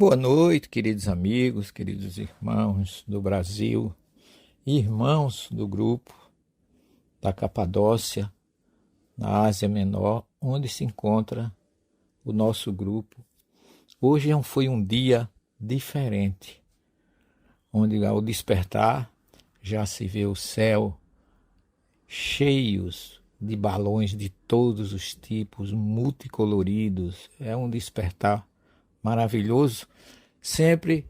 Boa noite, queridos amigos, queridos irmãos do Brasil, irmãos do grupo da Capadócia, na Ásia Menor, onde se encontra o nosso grupo. Hoje foi um dia diferente, onde ao despertar já se vê o céu cheios de balões de todos os tipos, multicoloridos. É um despertar maravilhoso. Sempre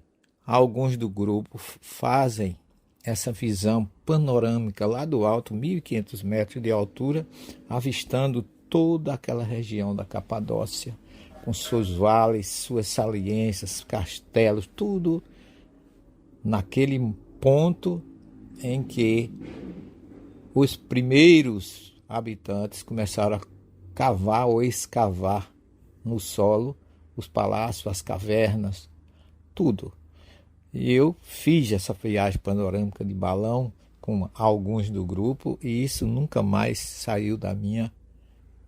alguns do grupo fazem essa visão panorâmica lá do alto, 1.500 metros de altura, avistando toda aquela região da Capadócia, com seus vales, suas saliências, castelos, tudo naquele ponto em que os primeiros habitantes começaram a cavar ou escavar no solo os palácios, as cavernas, tudo. E eu fiz essa viagem panorâmica de balão com alguns do grupo e isso nunca mais saiu da minha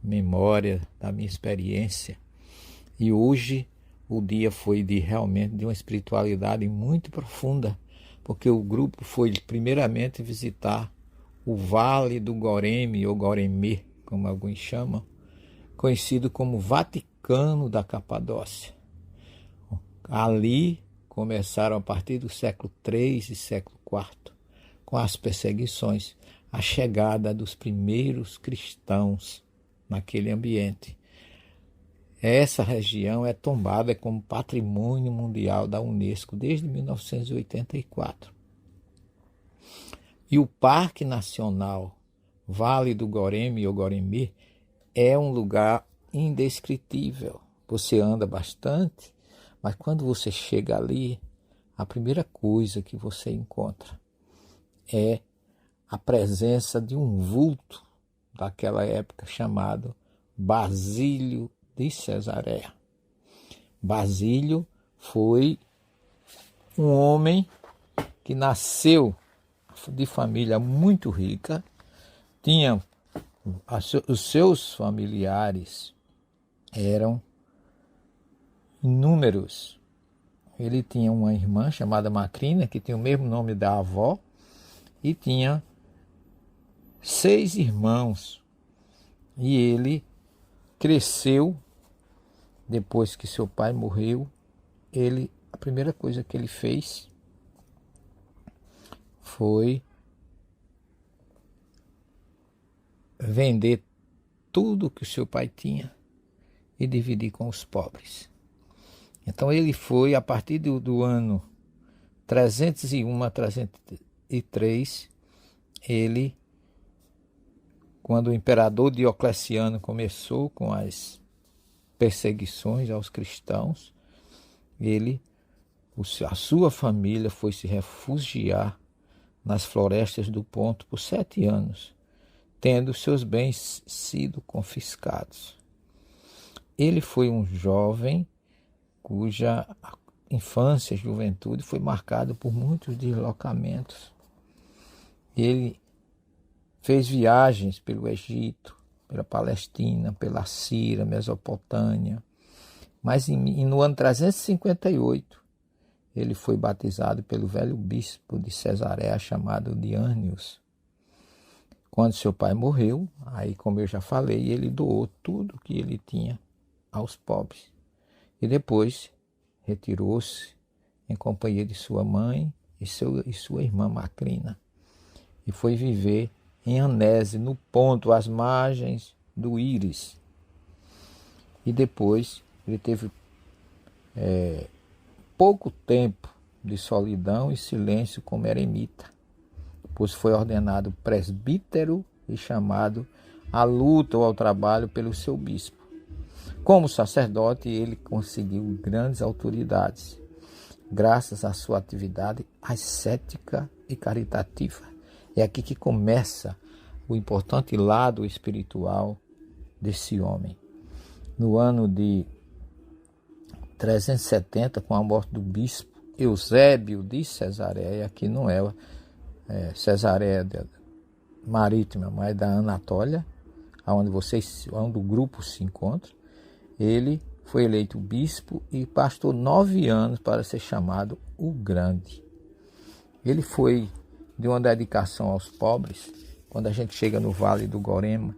memória, da minha experiência. E hoje o dia foi realmente de uma espiritualidade muito profunda, porque o grupo foi primeiramente visitar o Vale do Goreme, ou Goremê, como alguns chamam, conhecido como Vaticano da Capadócia. Ali começaram, a partir do século III e século IV, com as perseguições, a chegada dos primeiros cristãos naquele ambiente. Essa região é tombada como Patrimônio Mundial da Unesco desde 1984. E o Parque Nacional Vale do Goreme, ou Goremê, é um lugar indescritível. Você anda bastante, mas quando você chega ali, a primeira coisa que você encontra é a presença de um vulto daquela época chamado Basílio de Cesareia. Basílio foi um homem que nasceu de família muito rica, tinha os seus familiares eram inúmeros. Ele tinha uma irmã chamada Macrina, que tinha o mesmo nome da avó, e tinha 6 irmãos. E ele cresceu, depois que seu pai morreu, a primeira coisa que ele fez foi vender tudo que o seu pai tinha e dividir com os pobres. Então ele foi, a partir do ano 301 a 303, quando o imperador Diocleciano começou com as perseguições aos cristãos, a sua família foi se refugiar nas florestas do Ponto por 7 anos, tendo seus bens sido confiscados. Ele foi um jovem cuja infância e juventude foi marcada por muitos deslocamentos. Ele fez viagens pelo Egito, pela Palestina, pela Síria, Mesopotâmia, mas no ano 358 ele foi batizado pelo velho bispo de Cesareia chamado Diânios. Quando seu pai morreu, aí, como eu já falei, ele doou tudo que ele tinha aos pobres. E depois retirou-se em companhia de sua mãe e sua irmã Macrina. E foi viver em Anese, no Ponto, às margens do Íris. E depois ele teve pouco tempo de solidão e silêncio como eremita, pois foi ordenado presbítero e chamado à luta ou ao trabalho pelo seu bispo. Como sacerdote, ele conseguiu grandes autoridades, graças à sua atividade ascética e caritativa. É aqui que começa o importante lado espiritual desse homem. No ano de 370, com a morte do bispo Eusébio de Cesareia, que não é Cesareia marítima, mas da Anatólia, onde o grupo se encontra, ele foi eleito bispo e pastor 9 anos para ser chamado o Grande. Ele foi de uma dedicação aos pobres. Quando a gente chega no Vale do Gorema,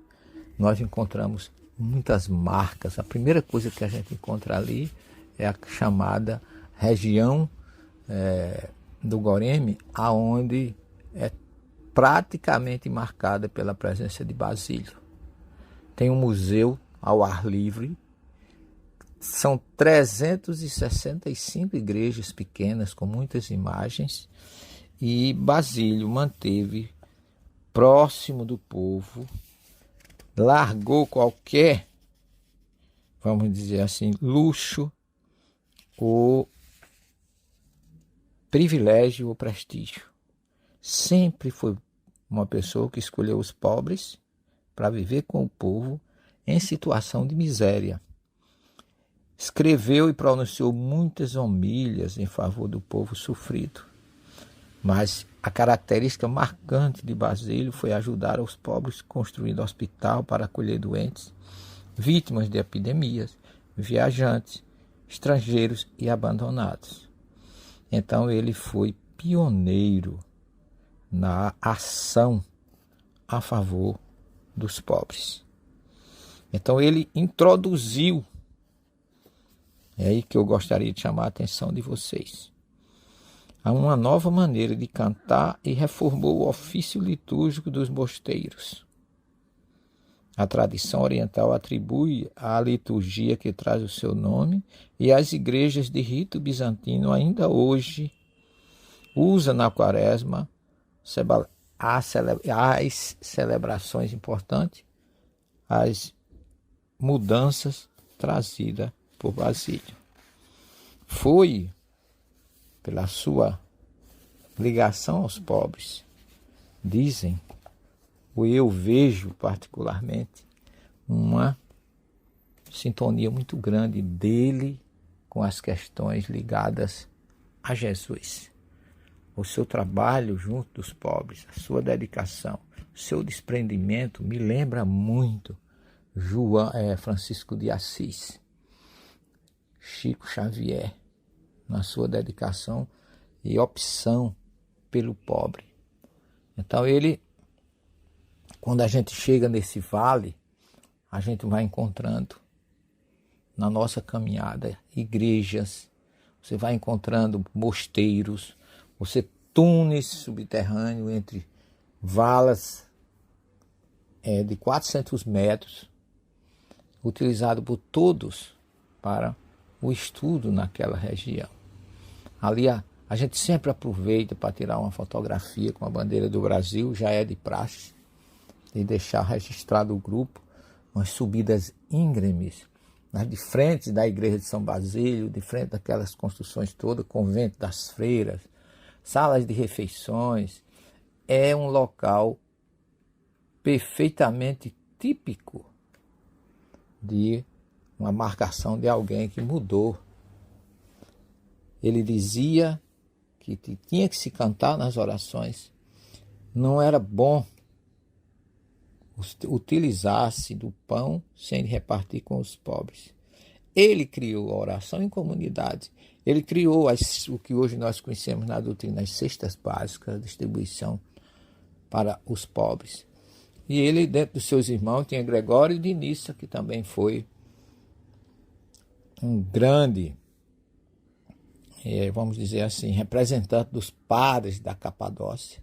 nós encontramos muitas marcas. A primeira coisa que a gente encontra ali é a chamada região do Goreme, aonde é praticamente marcada pela presença de Basílio. Tem um museu ao ar livre. São 365 igrejas pequenas com muitas imagens, e Basílio manteve próximo do povo, largou qualquer, vamos dizer assim, luxo ou privilégio ou prestígio. Sempre foi uma pessoa que escolheu os pobres para viver com o povo em situação de miséria. Escreveu e pronunciou muitas homilhas em favor do povo sofrido. Mas a característica marcante de Basílio foi ajudar os pobres construindo hospital para acolher doentes, vítimas de epidemias, viajantes, estrangeiros e abandonados. Então ele foi pioneiro na ação a favor dos pobres. Então ele introduziu, é aí que eu gostaria de chamar a atenção de vocês, a uma nova maneira de cantar, e reformou o ofício litúrgico dos mosteiros. A tradição oriental atribui à liturgia que traz o seu nome, e as igrejas de rito bizantino ainda hoje usam na quaresma as celebrações importantes, as mudanças trazidas por Basílio. Foi, pela sua ligação aos pobres, dizem, ou eu vejo particularmente, uma sintonia muito grande dele com as questões ligadas a Jesus. O seu trabalho junto dos pobres, a sua dedicação, o seu desprendimento me lembra muito Francisco de Assis, Chico Xavier, na sua dedicação e opção pelo pobre. Então ele, quando a gente chega nesse vale, a gente vai encontrando na nossa caminhada igrejas, você vai encontrando mosteiros, túneis subterrâneos entre valas de 400 metros, utilizado por todos para o estudo naquela região. Ali a gente sempre aproveita para tirar uma fotografia com a bandeira do Brasil, já é de praxe, e deixar registrado o grupo, umas subidas íngremes, de frente da igreja de São Basílio, de frente daquelas construções todas, convento das freiras, salas de refeições. É um local perfeitamente típico de uma marcação de alguém que mudou. Ele dizia que tinha que se cantar nas orações. Não era bom utilizar-se do pão sem repartir com os pobres. Ele criou a oração em comunidade. Ele criou o que hoje nós conhecemos na doutrina, as cestas básicas, a distribuição para os pobres. E ele, dentro dos seus irmãos, tinha Gregório de Nissa, que também foi um grande, vamos dizer assim, representante dos padres da Capadócia.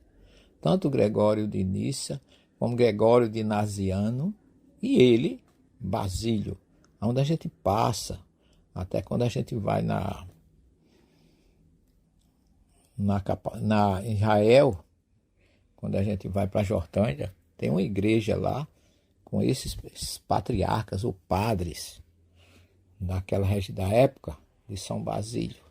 Tanto Gregório de Nissa, como Gregório de Naziano, e ele, Basílio, onde a gente passa, até quando a gente vai na Israel, quando a gente vai para a Jordânia, tem uma igreja lá com esses patriarcas ou padres daquela região da época de São Basílio.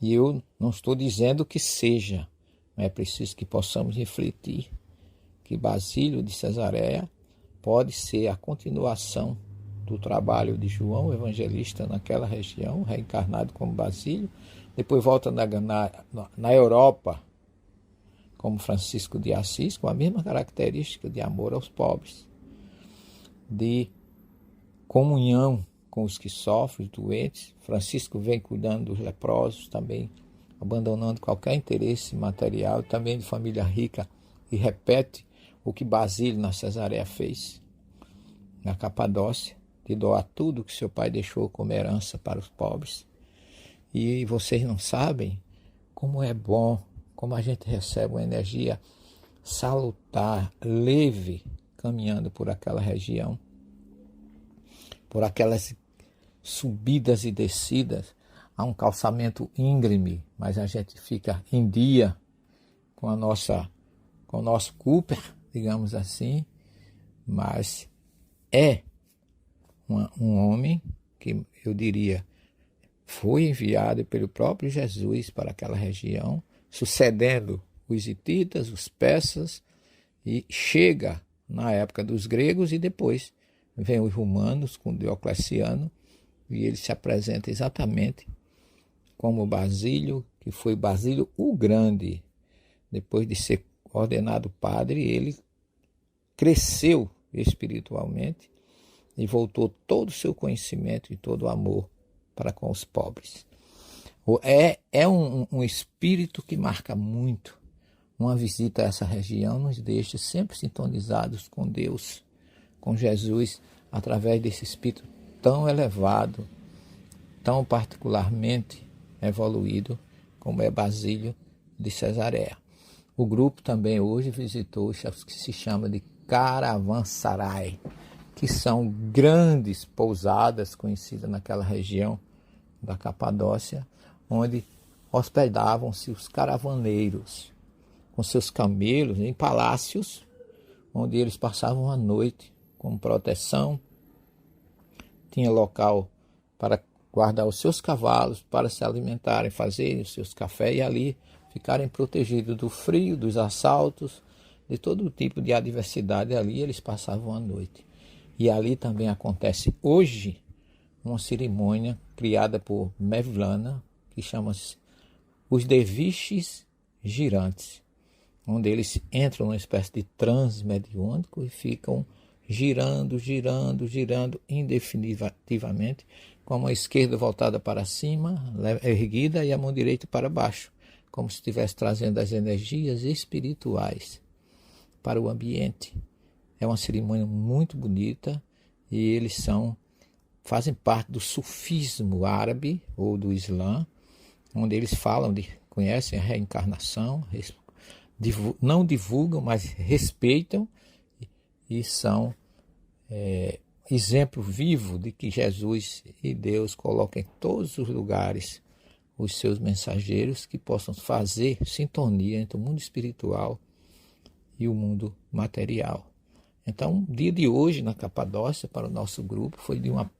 E eu não estou dizendo que seja, mas é preciso que possamos refletir que Basílio de Cesareia pode ser a continuação do trabalho de João Evangelista naquela região, reencarnado como Basílio, depois volta na Europa como Francisco de Assis, com a mesma característica de amor aos pobres, de comunhão com os que sofrem, os doentes. Francisco vem cuidando dos leprosos também, abandonando qualquer interesse material, também de família rica, e repete o que Basílio na Cesareia fez, na Capadócia, de doar tudo que seu pai deixou como herança para os pobres. E vocês não sabem como é bom, como a gente recebe uma energia salutar, leve, caminhando por aquela região, por aquelas subidas e descidas. Há um calçamento íngreme, mas a gente fica em dia com o nosso Cooper, digamos assim. Mas é um homem que, eu diria, foi enviado pelo próprio Jesus para aquela região, sucedendo os hititas, os persas, e chega na época dos gregos, e depois vem os romanos com Diocleciano, e ele se apresenta exatamente como Basílio, que foi Basílio o Grande. Depois de ser ordenado padre, ele cresceu espiritualmente e voltou todo o seu conhecimento e todo o amor para com os pobres. É um espírito que marca muito. Uma visita a essa região nos deixa sempre sintonizados com Deus, com Jesus, através desse espírito tão elevado, tão particularmente evoluído, como é Basílio de Cesareia. O grupo também hoje visitou o que se chama de Caravansarai, que são grandes pousadas conhecidas naquela região da Capadócia, onde hospedavam-se os caravaneiros, com seus camelos em palácios, onde eles passavam a noite com proteção. Tinha local para guardar os seus cavalos, para se alimentarem, fazerem os seus cafés e ali ficarem protegidos do frio, dos assaltos, de todo tipo de adversidade. Ali eles passavam a noite. E ali também acontece hoje uma cerimônia criada por Mevlana, que chama-se os derviches girantes, onde eles entram numa espécie de transe mediúnico e ficam girando indefinitivamente, com a mão esquerda voltada para cima, erguida, e a mão direita para baixo, como se estivesse trazendo as energias espirituais para o ambiente. É uma cerimônia muito bonita e eles fazem parte do sufismo árabe ou do Islã, onde eles conhecem a reencarnação, não divulgam, mas respeitam, e são exemplo vivo de que Jesus e Deus colocam em todos os lugares os seus mensageiros que possam fazer sintonia entre o mundo espiritual e o mundo material. Então, o dia de hoje na Capadócia, para o nosso grupo, foi de uma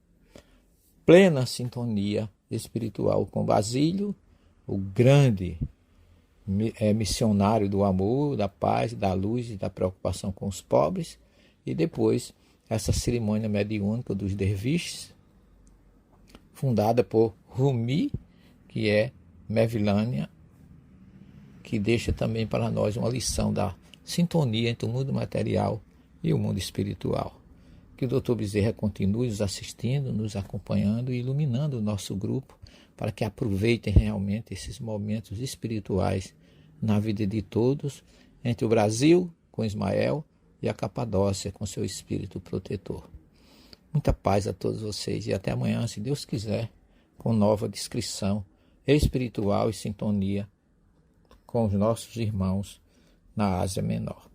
plena sintonia espiritual com Basílio, o grande missionário do amor, da paz, da luz e da preocupação com os pobres, e depois essa cerimônia mediúnica dos derviches, fundada por Rumi, que é Mevlana, que deixa também para nós uma lição da sintonia entre o mundo material e o mundo espiritual. Que o Dr. Bezerra continue nos assistindo, nos acompanhando e iluminando o nosso grupo, para que aproveitem realmente esses momentos espirituais na vida de todos, entre o Brasil com Ismael e a Capadócia com seu espírito protetor. Muita paz a todos vocês e até amanhã, se Deus quiser, com nova descrição espiritual e sintonia com os nossos irmãos na Ásia Menor.